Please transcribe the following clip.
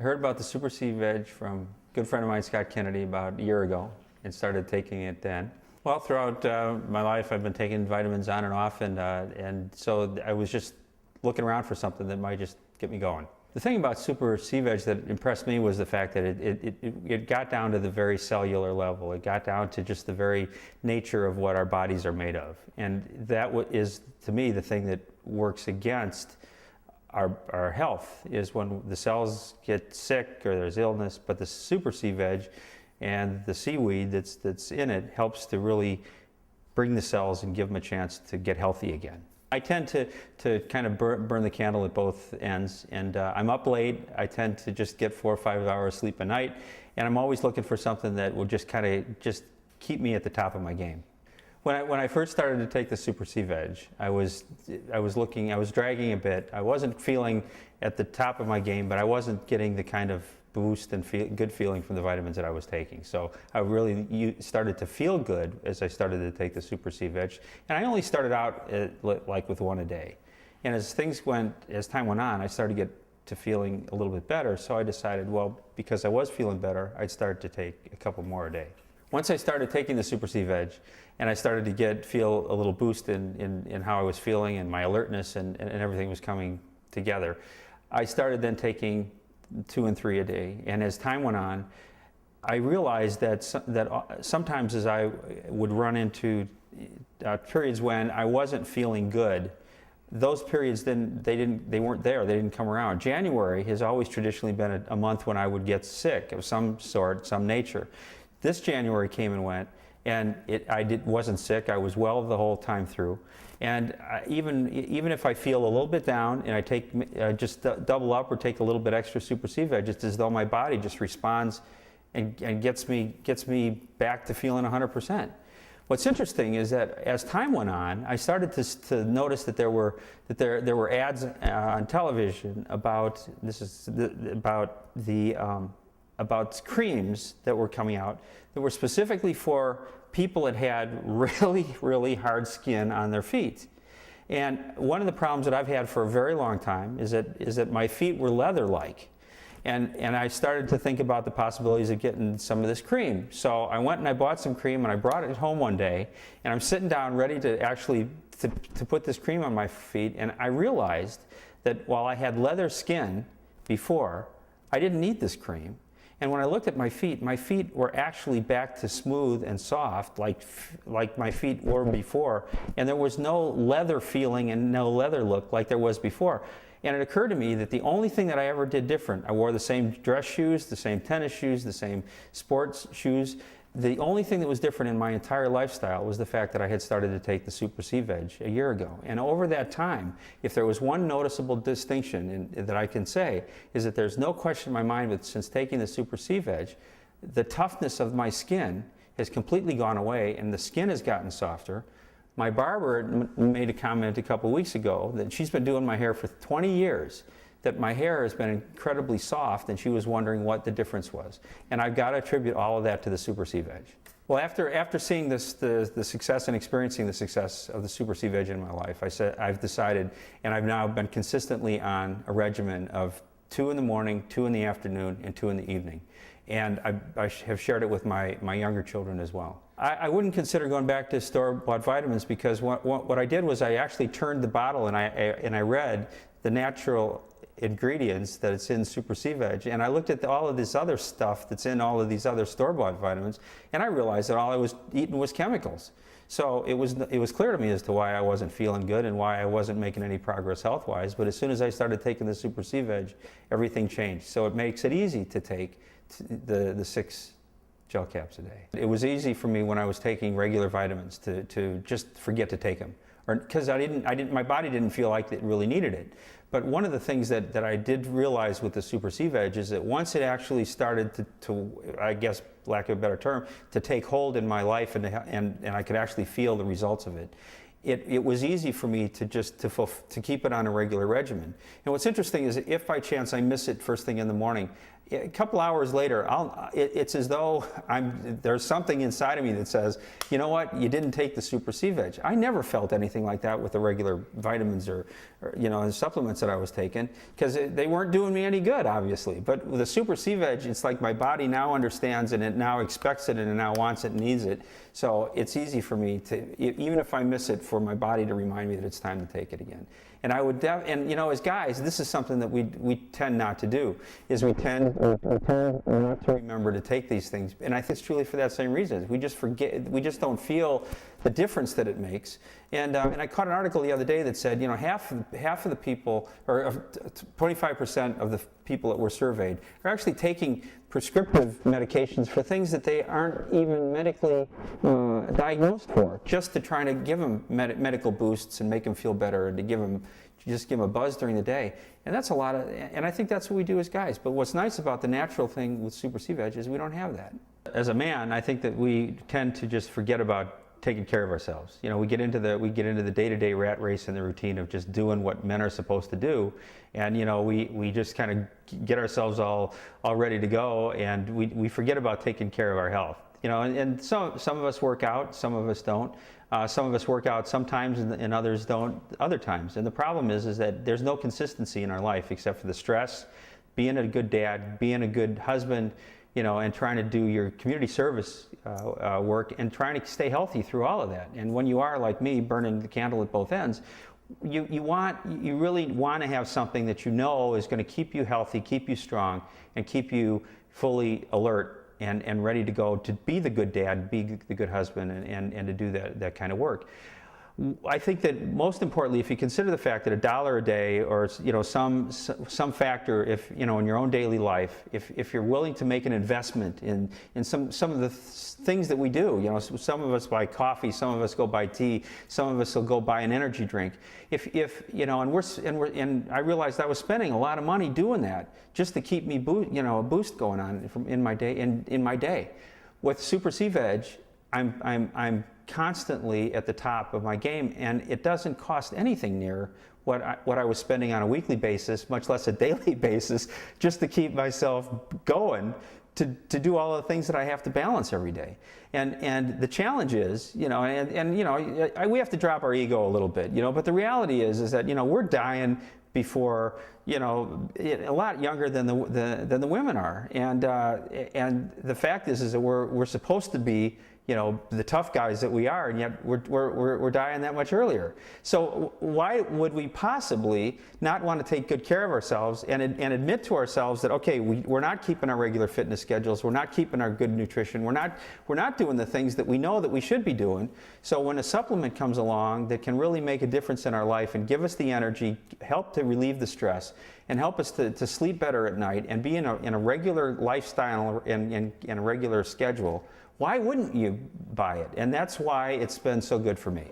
heard about the Super C Veg from a good friend of mine, Scott Kennedy, about a year ago, and started taking it then. Well, throughout my life, I've been taking vitamins on and off, and so I was just looking around for something that might just get me going. The thing about Super C Veg that impressed me was the fact that it got down to the very cellular level. It got down to just the very nature of what our bodies are made of. And that is, to me, the thing that works against our health, is when the cells get sick or there's illness. But the Super C Veg and the seaweed that's in it helps to really bring the cells and give them a chance to get healthy again. I tend to kind of burn the candle at both ends, and I'm up late. I tend to just get 4 or 5 hours sleep a night, and I'm always looking for something that will just kind of just keep me at the top of my game. When I first started to take the Super C Veg, I was dragging a bit. I wasn't feeling at the top of my game, but I wasn't getting the kind of boost and good feeling from the vitamins that I was taking. So I really started to feel good as I started to take the Super C Veg. And I only started out like with 1 a day. And as time went on, I started to get to feeling a little bit better. So I decided, well, because I was feeling better, I'd start to take a couple more a day. Once I started taking the Super C Veg, and I started to feel a little boost in how I was feeling, and my alertness and everything was coming together, I started then taking 2 and 3 a day. And as time went on, I realized that sometimes as I would run into periods when I wasn't feeling good, those periods then they weren't there. They didn't come around. January has always traditionally been a month when I would get sick of some sort, some nature. This January came and went, and I wasn't sick. I was well the whole time through. And even if I feel a little bit down and I take just double up or take a little bit extra Super C Veg, it's as though my body just responds and gets me back to feeling 100%. What's interesting is that as time went on, I started to notice that there were ads on television about creams that were coming out that were specifically for people that had really, really hard skin on their feet. And one of the problems that I've had for a very long time is that my feet were leather-like. And I started to think about the possibilities of getting some of this cream. So I went and I bought some cream, and I brought it home one day, and I'm sitting down ready to actually to put this cream on my feet, and I realized that while I had leather skin before, I didn't need this cream. And when I looked at my feet were actually back to smooth and soft, like my feet were before. And there was no leather feeling and no leather look like there was before. And it occurred to me that the only thing that I ever did different, I wore the same dress shoes, the same tennis shoes, the same sports shoes. The only thing that was different in my entire lifestyle was the fact that I had started to take the Super C Veg a year ago. And over that time, if there was one noticeable distinction that I can say, is that there's no question in my mind that since taking the Super C Veg, the toughness of my skin has completely gone away and the skin has gotten softer. My barber made a comment a couple weeks ago that she's been doing my hair for 20 years, that my hair has been incredibly soft, and she was wondering what the difference was. And I've got to attribute all of that to the Super C Veg. Well, after seeing the success and experiencing the success of the Super C Veg in my life, I've decided, and I've now been consistently on a regimen of 2 in the morning, 2 in the afternoon, and 2 in the evening. And I have shared it with my younger children as well. I wouldn't consider going back to store-bought vitamins, because what I did was I actually turned the bottle and I read the natural ingredients that it's in Super C Veg, and I looked at all of this other stuff that's in all of these other store-bought vitamins, and I realized that all I was eating was chemicals. So it was clear to me as to why I wasn't feeling good and why I wasn't making any progress health-wise. But as soon as I started taking the Super C Veg, everything changed. So it makes it easy to take the 6 gel caps a day. It was easy for me when I was taking regular vitamins to just forget to take them, or because my body didn't feel like it really needed it. But one of the things that I did realize with the Super C Veg is that once it actually started to I guess, lack of a better term, to take hold in my life and I could actually feel the results of it, it was easy for me to keep it on a regular regimen. And what's interesting is if by chance I miss it first thing in the morning, a couple hours later, it's as though there's something inside of me that says, you know what, you didn't take the Super C Veg. I never felt anything like that with the regular vitamins or and supplements that I was taking, because they weren't doing me any good, obviously. But with the Super C Veg, it's like my body now understands it, and it now expects it, and it now wants it and needs it. So it's easy for me to, even if I miss it, for my body to remind me that it's time to take it again. And I would, as guys, this is something that we tend not to do, is we tend not to remember to take these things. And I think it's truly for that same reason. We just forget, we just don't feel the difference that it makes. And I caught an article the other day that said, half of the people, or 25% of the people that were surveyed, are actually taking prescriptive medications for things that they aren't even medically diagnosed for, just to try to give them medical boosts and make them feel better, and to just give them a buzz during the day. And that's a lot of, and I think that's what we do as guys. But what's nice about the natural thing with Super C Veg is we don't have that. As a man, I think that we tend to just forget about taking care of ourselves. We get into the day-to-day rat race and the routine of just doing what men are supposed to do, and we just kind of get ourselves all ready to go, and we forget about taking care of our health. And some of us work out, some of us don't. Some of us work out sometimes, and others don't other times. And the problem is that there's no consistency in our life except for the stress, being a good dad, being a good husband, and trying to do your community service work, and trying to stay healthy through all of that. And when you are like me, burning the candle at both ends, you really want to have something that is going to keep you healthy, keep you strong, and keep you fully alert and ready to go to be the good dad, be the good husband, and to do that kind of work. I think that most importantly, if you consider the fact that $1 a day, or some factor, if in your own daily life, if you're willing to make an investment in some of the things that we do, some of us buy coffee, some of us go buy tea, some of us will go buy an energy drink. And I realized I was spending a lot of money doing that just to keep me a boost going on in my day. With Super C Veg, I'm constantly at the top of my game, and it doesn't cost anything near what I was spending on a weekly basis, much less a daily basis, just to keep myself going to do all the things that I have to balance every day. And the challenge is, we have to drop our ego a little bit, but the reality is that we're dying before, a lot younger than the women are, and the fact is that we're supposed to be the tough guys that we are, and yet we're dying that much earlier. So why would we possibly not want to take good care of ourselves and admit to ourselves that, okay, we're not keeping our regular fitness schedules, we're not keeping our good nutrition, we're not doing the things that we know that we should be doing. So when a supplement comes along that can really make a difference in our life and give us the energy, help to relieve the stress, and help us to sleep better at night, and be in a regular lifestyle and a regular schedule, why wouldn't you buy it? And that's why it's been so good for me.